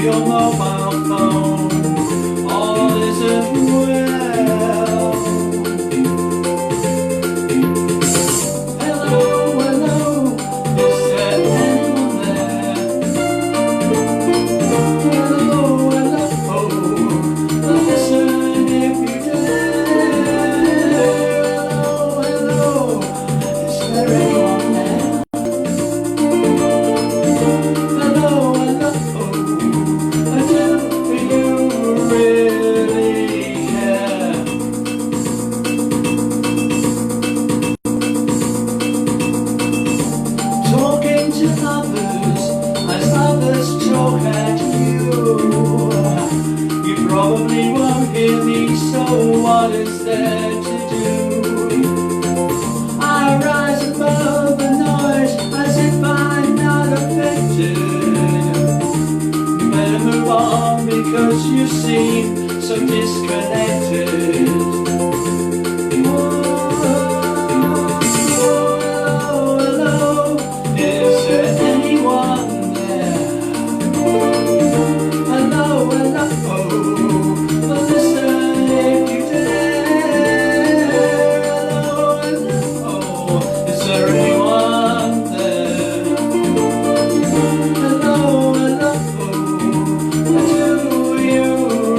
your mobile phone. All isn't well. Hello, hello, is there anyone there? Hello, hello, listen if you dare. Hello, hello, is there anyone there? Hello, hello, do you really care? Talking to others as others talk at you. You probably won't hear me, so what is there to do? I rise above the noise as if I'm not affected. Better move on because you seem so disconnected. Hello, hello, is there anyone there? Hello, hello, listen if you dare. Hello, hello, is there anyone there? Hello, hello, do you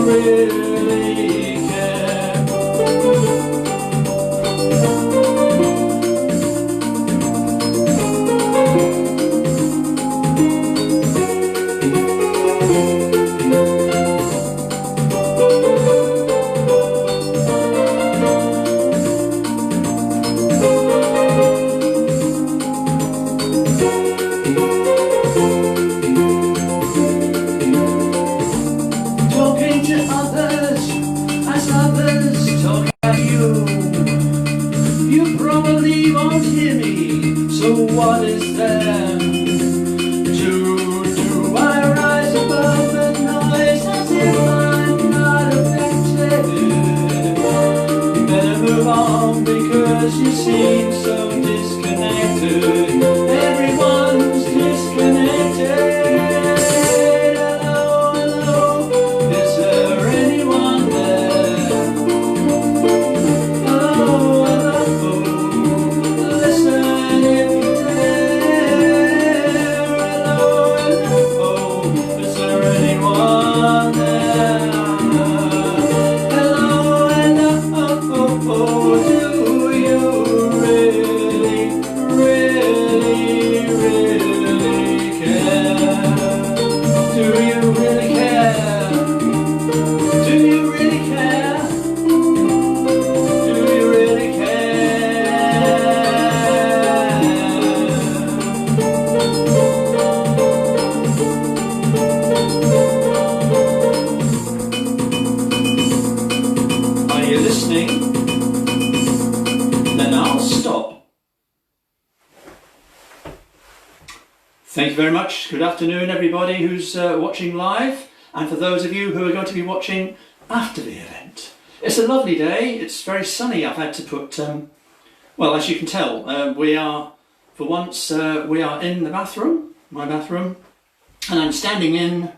really care? Talking to others as others talk at you. You probably won't hear me, so what is there to do? I rise above the noise as if I'm not affected. Better move on because you seem so disconnected. Everyone's disconnected. Hello, hello, is there anyone there? Hello, hello, listen if you dare. Hello, hello, is there anyone there? Hello, hello, do you really, really, really care? Do you really care? Do you really care? Do you really care? Are you listening? Then I'll stop. Thank you very much. Good afternoon, everybody who's watching live, and for those of you who are going to be watching after the event. It's a lovely day. It's very sunny. I've had to put, well, as you can tell, we are, for once, we are in the bathroom, my bathroom, and I'm standing in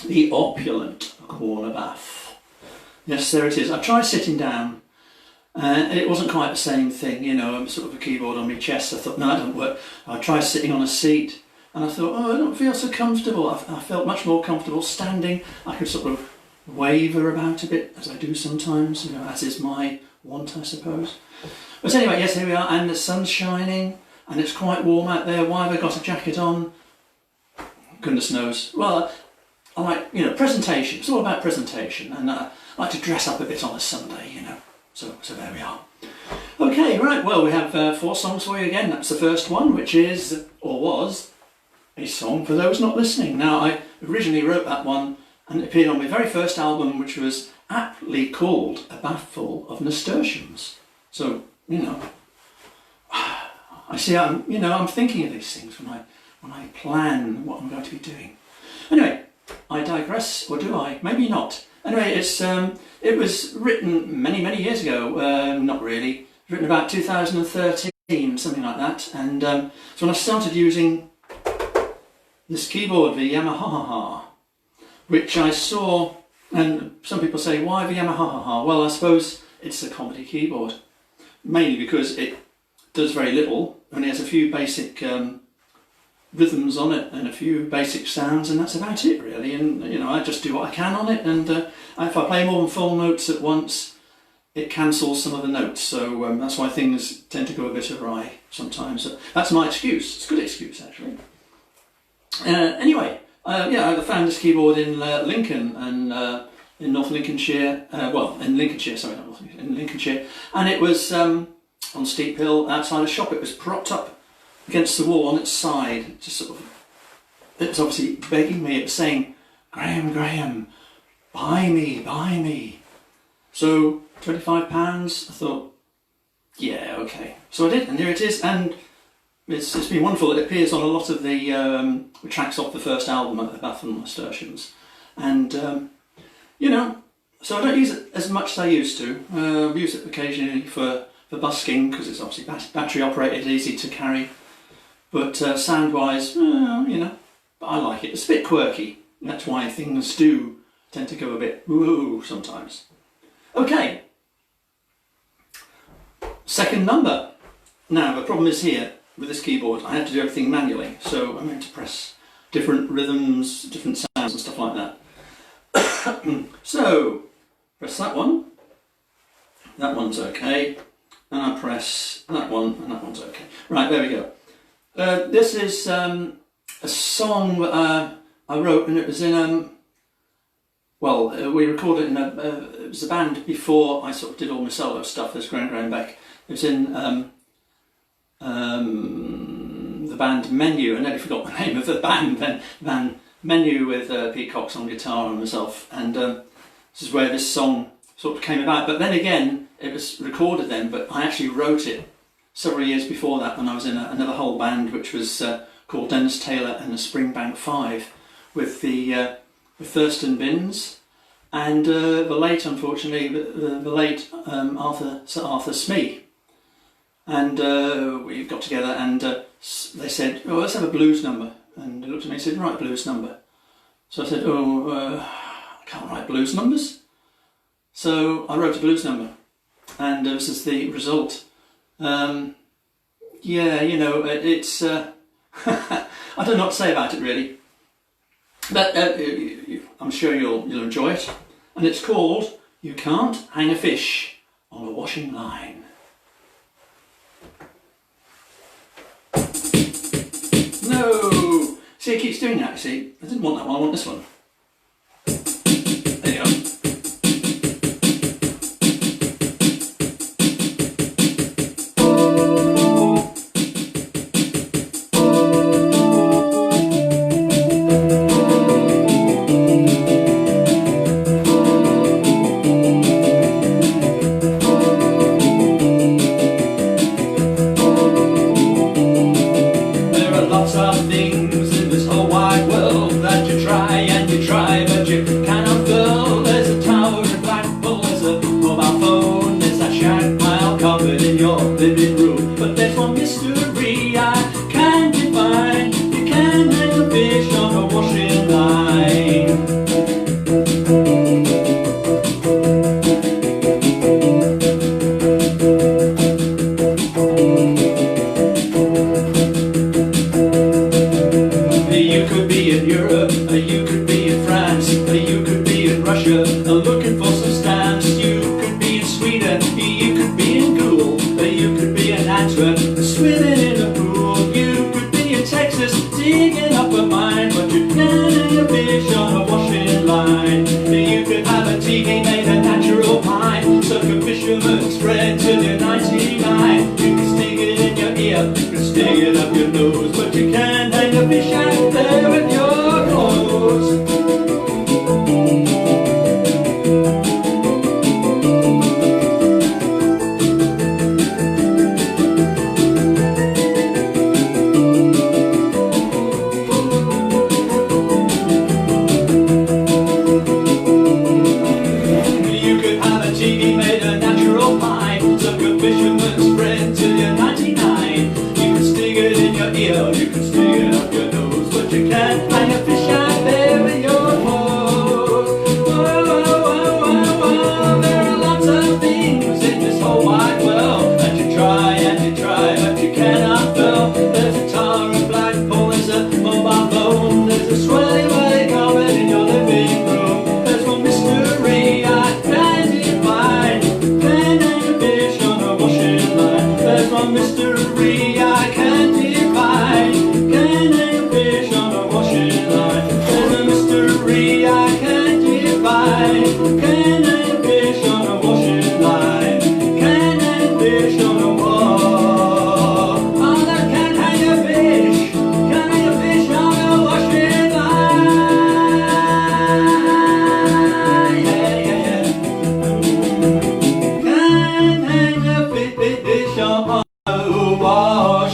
the Opulent Corner Bath. Yes, there it is. I tried sitting down, and it wasn't quite the same thing, you know, sort of a keyboard on my chest. I thought, no, that doesn't work. I tried sitting on a seat, and I thought, oh, I don't feel so comfortable. I felt much more comfortable standing. I could sort of waver about a bit, as I do sometimes, you know, as is my want, I suppose. But anyway, yes, here we are, and the sun's shining, and it's quite warm out there. Why have I got a jacket on? Goodness knows. Well, I like, you know, presentation. It's all about presentation, and I like to dress up a bit on a Sunday, you know. So there we are. Okay, right, well, we have 4 songs for you again. That's the first one, which is, or was, a song for those not listening. Now, I originally wrote that one, and it appeared on my very first album, which was aptly called A Bathful of Nasturtiums. So, you know, I see I'm thinking of these things when I plan what I'm going to be doing. Anyway, I digress, or do I? Maybe not. Anyway, it was written many years ago. Not really. Written about 2013, something like that. And so when I started using this keyboard, the Yamahahaha, which I saw, and some people say, why the Yamahahaha? Well, I suppose it's a comedy keyboard, mainly because it does very little, only has a few basic rhythms on it and a few basic sounds, and that's about it really. And you know, I just do what I can on it, and if I play more than 4 notes at once, it cancels some of the notes, so that's why things tend to go a bit awry sometimes. So that's my excuse. It's a good excuse actually. Anyway, yeah, I found this keyboard in Lincoln and in North Lincolnshire. Well, in Lincolnshire, sorry, not North Lincolnshire, in Lincolnshire, and it was on Steep Hill outside a shop. It was propped up against the wall on its side, just sort of. It was obviously begging me. It was saying, "Graham, Graham, buy me, buy me." So £25. I thought, yeah, okay. So I did, and here it is, and it's been wonderful. It appears on a lot of the tracks off the first album, A Bathful Of Nasturtiums, and you know, so I don't use it as much as I used to. I use it occasionally for busking because it's obviously battery operated, easy to carry. But sound-wise, you know, I like it. It's a bit quirky. That's why things do tend to go a bit woo sometimes. Okay. Second number. Now the problem is here with this keyboard, I had to do everything manually, so I'm going to press different rhythms, different sounds and stuff like that. So, press that one. That one's okay. And I press that one, and that one's okay. Right, there we go. This is a song that I wrote, and it was in well, we recorded it in it was a band before I sort of did all my solo stuff as Graham Beck. It was in the band Menu. I nearly forgot the name of the band Menu with Pete Cox on guitar and myself, and this is where this song sort of came about. But then again, it was recorded then, but I actually wrote it several years before that when I was in another whole band which was called Dennis Taylor and the Springbank Five, with the Thurston Binns and the late, unfortunately, the late Sir Arthur Smee. And we got together and they said, "Oh, let's have a blues number." And they looked at me and said, "Write a blues number." So I said, I can't write blues numbers. So I wrote a blues number, and this is the result. Yeah, you know, it's I don't know what to say about it really, but I'm sure you'll enjoy it. And it's called "You Can't Hang a Fish on a Washing Line." No! See, it keeps doing that, you see. I didn't want that one, I want this one. There you go. Fisherman's friend till you're 99. You can stick it in your ear.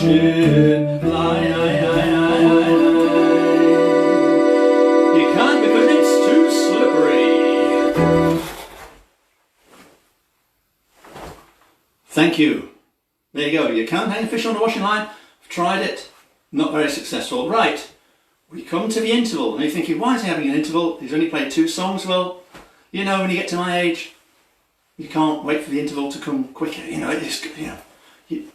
ocean. Fly, you can't because it's too slippery. Thank you. There you go. You can't hang a fish on the washing line. I've tried it. Not very successful. Right. We come to the interval. And you're thinking, why is he having an interval? He's only played 2 songs. Well, you know, when you get to my age, you can't wait for the interval to come quicker. You know, you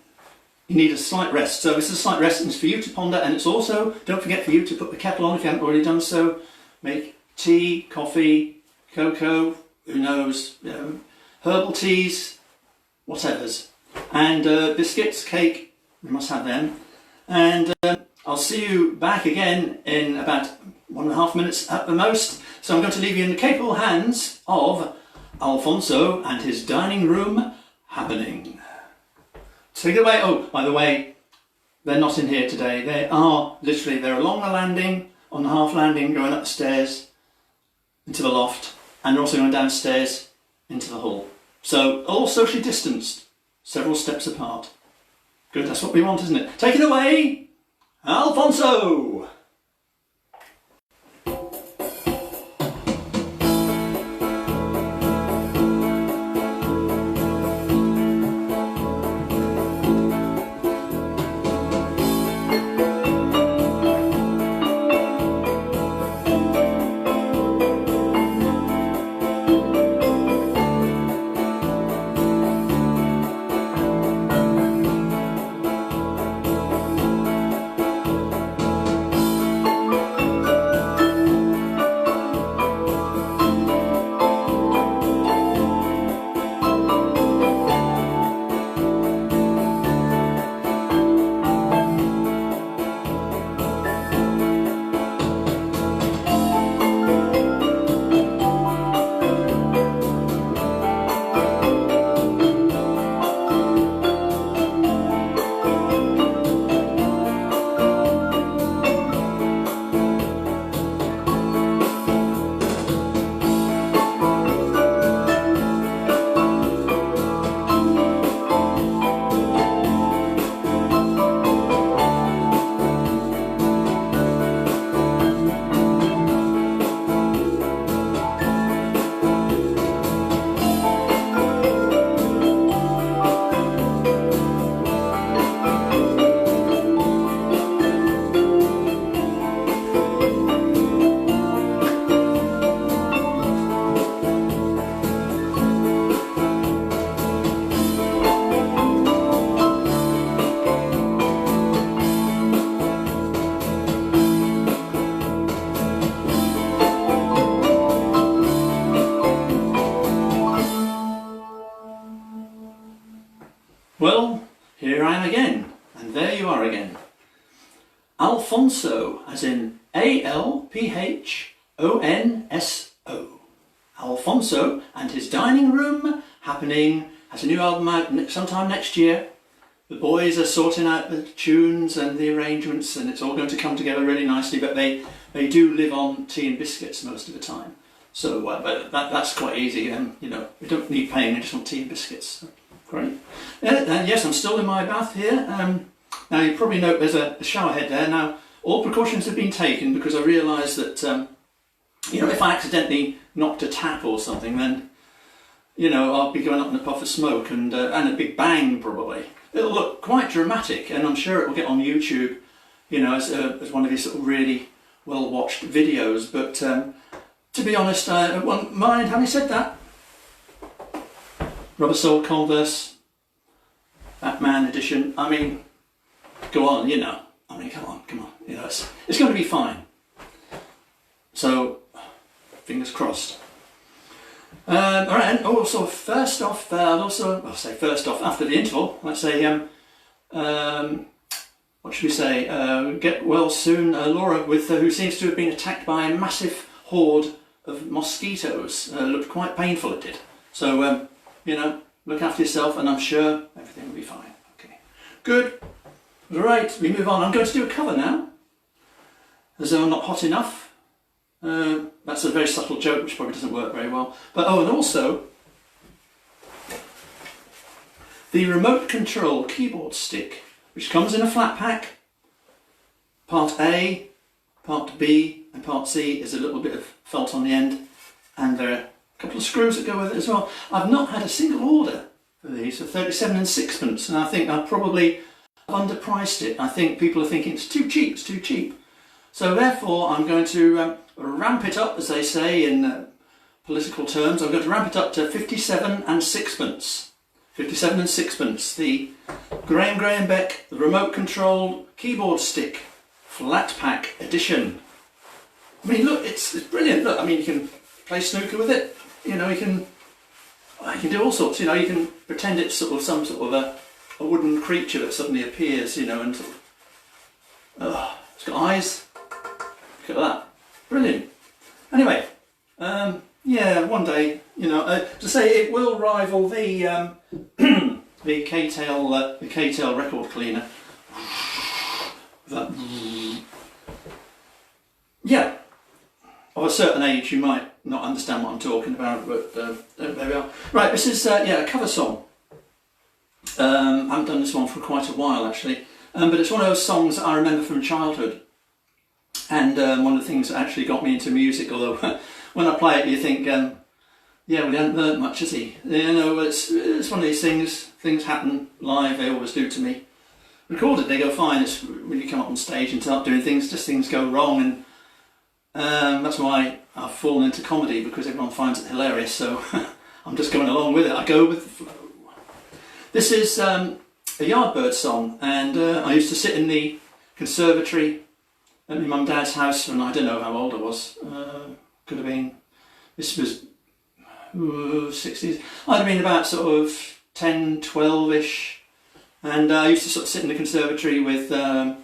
need a slight rest. So this is a slight rest, and it's for you to ponder, and it's also, don't forget, for you to put the kettle on if you haven't already done so. Make tea, coffee, cocoa, who knows, herbal teas, whatever's. And biscuits, cake, we must have them. And I'll see you back again in about 1.5 minutes at the most. So I'm going to leave you in the capable hands of Alphonso and his dining room happening. Take it away. Oh, by the way, they're not in here today. They are literally, they're along the landing, on the half landing, going up the stairs into the loft, and they're also going downstairs into the hall. So all socially distanced, several steps apart. Good, that's what we want, isn't it? Take it away, Alphonso! Well, here I am again, and there you are again. Alphonso, as in A-L-P-H-O-N-S-O. Alphonso and his dining room happening, has a new album out sometime next year. The boys are sorting out the tunes and the arrangements, and it's all going to come together really nicely, but they do live on tea and biscuits most of the time. So but that's quite easy, and you know, we don't need paying, we just want tea and biscuits. So, great. And yes, I'm still in my bath here. Now you probably note there's a shower head there. Now all precautions have been taken because I realised that you know, if I accidentally knocked a tap or something, then you know, I'll be going up in a puff of smoke and a big bang probably. It'll look quite dramatic, and I'm sure it will get on YouTube, you know, as one of these sort of really well watched videos. But to be honest, I won't mind having said that. Rubber sole Converse, Batman edition. I mean, go on, you know. I mean, come on, you know, it's going to be fine. So, fingers crossed. Alright, and also first off, I'll say first off, after the interval, let's say, what should we say, get well soon, Laura, who seems to have been attacked by a massive horde of mosquitoes. Looked quite painful, it did. So, you know, look after yourself, and I'm sure everything will be fine. Okay, good. Right, we move on. I'm going to do a cover now, as though I'm not hot enough. That's a very subtle joke which probably doesn't work very well. But oh, and also the remote control keyboard stick which comes in a flat pack. Part A, Part B and Part C is a little bit of felt on the end, and there are a couple of screws that go with it as well. I've not had a single order for these for 37 and sixpence, and I think I've probably underpriced it. I think people are thinking it's too cheap, it's too cheap. So therefore I'm going to ramp it up, as they say in political terms. I'm going to ramp it up to 57 and sixpence. 57 and sixpence, the Graham Beck, the remote controlled keyboard stick, flat pack edition. I mean, look, it's brilliant. Look, I mean, you can play snooker with it. You know, you can do all sorts. You know, you can pretend it's sort of some sort of a wooden creature that suddenly appears. You know, and sort of, it's got eyes. Look at that, brilliant. Anyway, yeah, one day, you know, to say it will rival the the K-tail record cleaner. That, yeah, of a certain age you might not understand what I'm talking about, but there we are. Right, this is yeah, a cover song. I haven't done this one for quite a while actually, but it's one of those songs that I remember from childhood, and one of the things that actually got me into music. Although when I play it, you think, yeah, well, he hasn't learnt much, has he? You know, it's one of these things. Things happen live; they always do to me. Recorded, they go fine. It's when you come up on stage and start doing things, just things go wrong, and that's why I've fallen into comedy, because everyone finds it hilarious. So I'm just going along with it. I go with the flow. This is a Yardbird song, and I used to sit in the conservatory at my mum and dad's house, and I don't know how old I was. Could have been, this was 60s. I'd have been about sort of 10, 12-ish. And I used to sort of sit in the conservatory with, I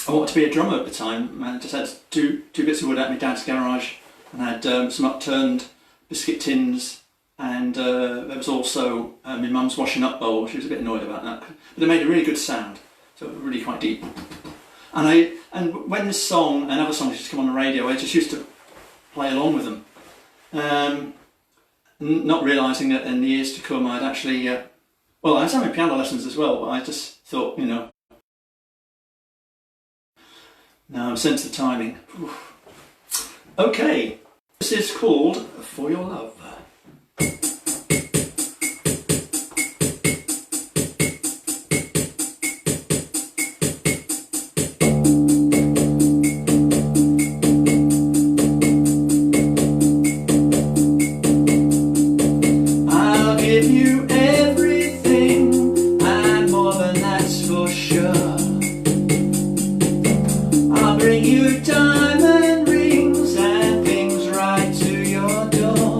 wanted to be a drummer at the time. I just had two bits of wood out of my dad's garage, and had some upturned biscuit tins, and there was also my mum's washing up bowl. She was a bit annoyed about that, but it made a really good sound, so it was really quite deep. And when this song and other songs used to come on the radio, I just used to play along with them, not realising that in the years to come I'd actually well, I was having piano lessons as well, but I just thought, you know, now sense the timing. Oof. Okay, this is called For Your Love. I'll give you bring you diamond rings and things right to your door.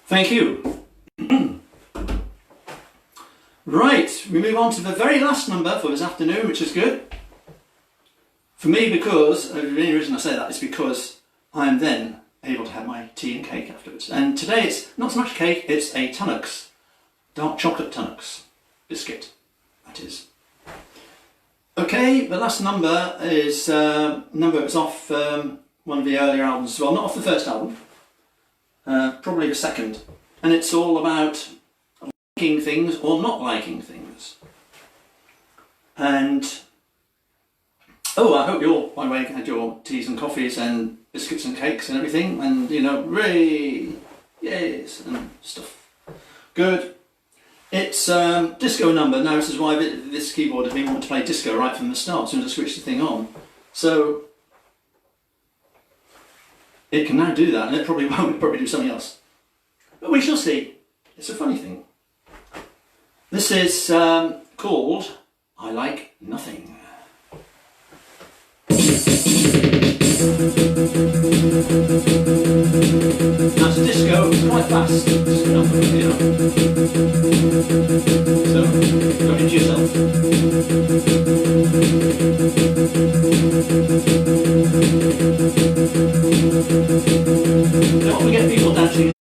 Thank you. Right, we move on to the very last number for this afternoon, which is good. For me, because, the only reason I say that is because I am then able to have my tea and cake afterwards. And today it's not so much cake, it's a Tunnocks, dark chocolate Tunnocks biscuit, that is. Okay, the last number is number that was off one of the earlier albums, well, not off the first album, probably the second. And it's all about liking things or not liking things. And oh, I hope you all, by the way, had your teas and coffees and biscuits and cakes and everything, and you know, hooray, yes, and stuff. Good. It's disco number. Now this is why this keyboard has been wanting to play disco right from the start, as soon as I switch the thing on. So it can now do that, and it probably won't, it'll probably do something else. But we shall see. It's a funny thing. This is called I Like Nothing. Now it's disco, it's quite fast, it's number, you know. So, go into yourself. Don't forget people dancing.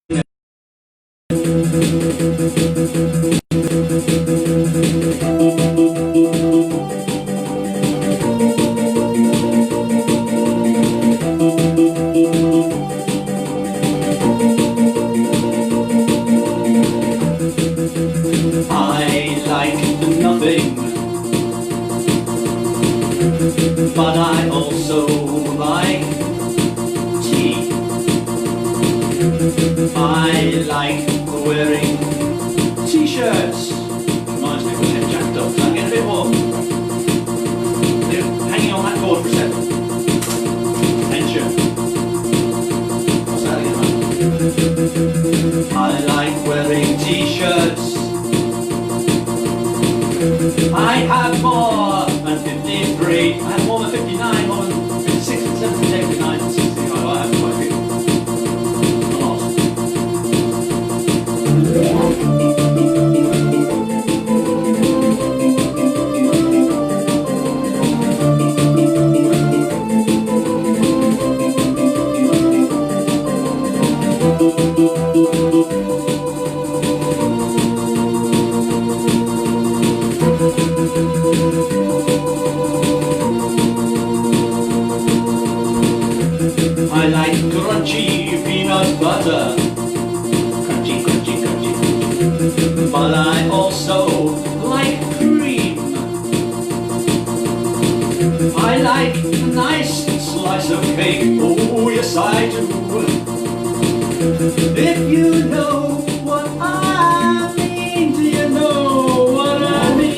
But I also like tea. I like wearing t-shirts. Reminds me of getting jacked up. I'm getting a bit warm. Hanging on that cord for a second. Tension. What's that again? I like wearing t-shirts. I have more than 53. I have more than 59, more than 56, 57, 59, 65. I have quite a few. A lot. I like crunchy peanut butter. Crunchy, crunchy, crunchy, crunchy. But I also like cream. I like a nice slice of cake. Oh, yes I do. If you know what I mean, do you know what I mean?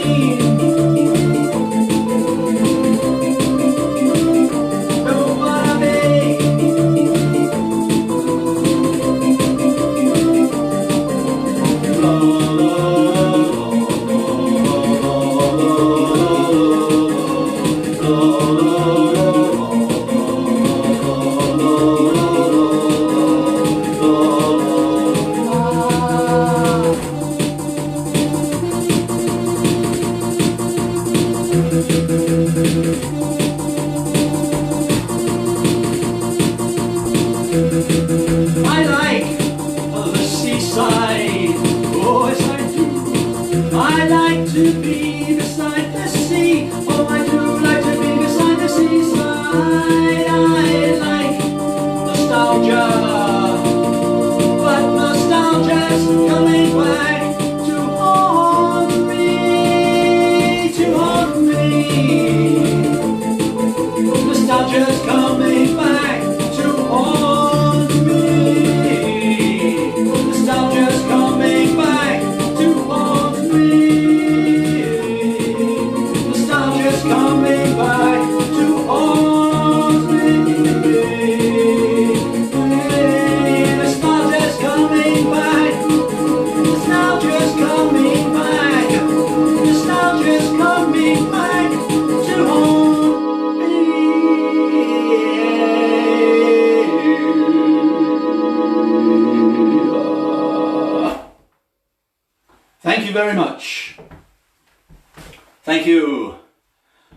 very much. Thank you.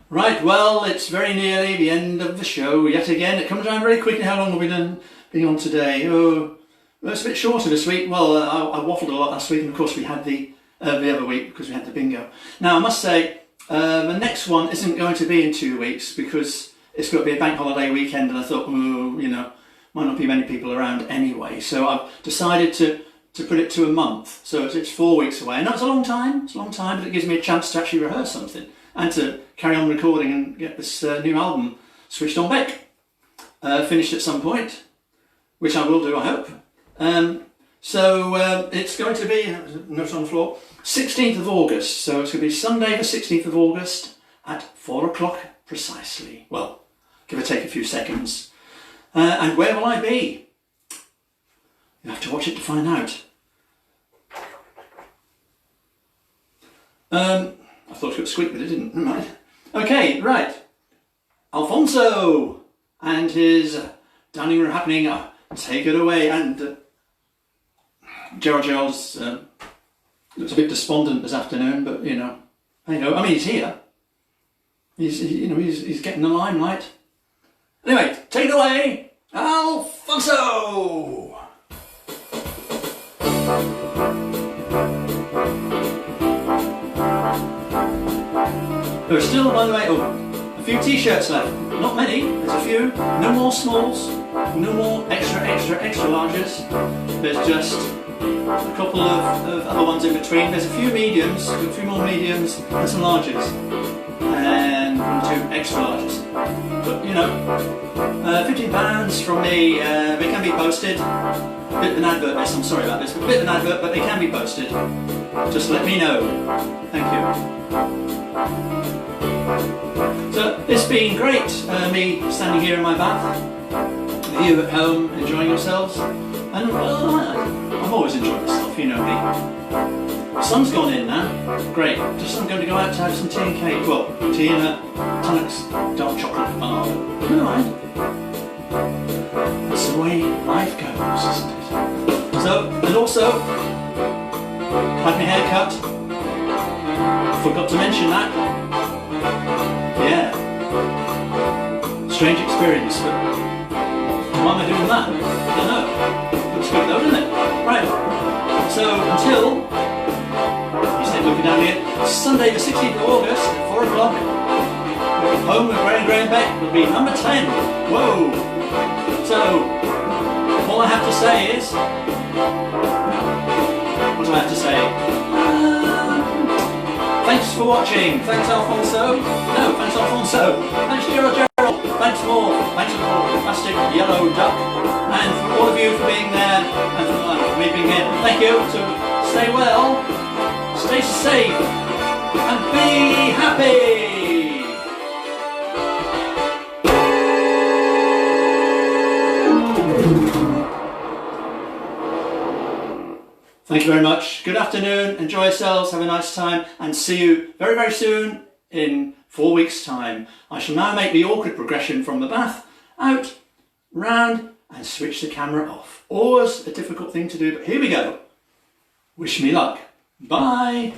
Right, well, it's very nearly the end of the show yet again. It comes around very quickly. How long have we been on today? Oh, well, it's a bit shorter this week. Well, I waffled a lot last week, and of course we had the other week because we had the bingo. Now, I must say, the next one isn't going to be in 2 weeks because it's got to be a bank holiday weekend, and I thought, you know, might not be many people around anyway. So I've decided to put it to a month. So it's 4 weeks away. I know it's a long time, but it gives me a chance to actually rehearse something and to carry on recording and get this new album switched on Beck. Finished at some point, which I will do, I hope. So it's going to be, note on the floor, 16th of August. So it's going to be Sunday the 16th of August at 4 o'clock precisely. Well, give or take a few seconds. And where will I be? You have to watch it to find out. I thought it would squeak, but it didn't. Never mind. Okay, right. Alphonso and his dining room happening. Take it away. And Gerald's looks a bit despondent this afternoon, but you know, I mean, he's here. He's getting the limelight. Anyway, take it away, Alphonso. There are still, by the way, a few t-shirts left. Not many, there's a few. No more smalls, no more extra larges. There's just a couple of other ones in between. There's a few mediums, a few more mediums and some larges. And 1 or 2 extra larges. But, you know, £15 from me, they can be posted. A bit of an advert this, I'm sorry about this, a bit of an advert, but they can be posted. Just let me know. Thank you. So it's been great, me standing here in my bath, you at home enjoying yourselves, and well, I've always enjoyed myself, you know me. The sun's gone in now, great, I'm going to go out to have some tea and cake, well, tea and a Tunnock's dark chocolate bar, but never mind. That's the way life goes, isn't it? So, and also, had my hair cut, forgot to mention that. Yeah. Strange experience, but why am I doing that? I don't know. Looks good though, doesn't it? Right. So until you stay looking down here, Sunday the 16th of August at 4 o'clock, home with Graham Beck will be number 10. Whoa! So all I have to say is, what do I have to say? Thanks for watching. Thanks Alphonso. No, thanks Alphonso. Thanks Gerald. Thanks more. Thanks for the plastic yellow duck. And for all of you for being there and for me being here. Thank you. So stay well, stay safe, and be happy. Thank you very much. Good afternoon. Enjoy yourselves. Have a nice time. And see you very, very soon in 4 weeks' time. I shall now make the awkward progression from the bath, out, round, and switch the camera off. Always a difficult thing to do, but here we go. Wish me luck. Bye.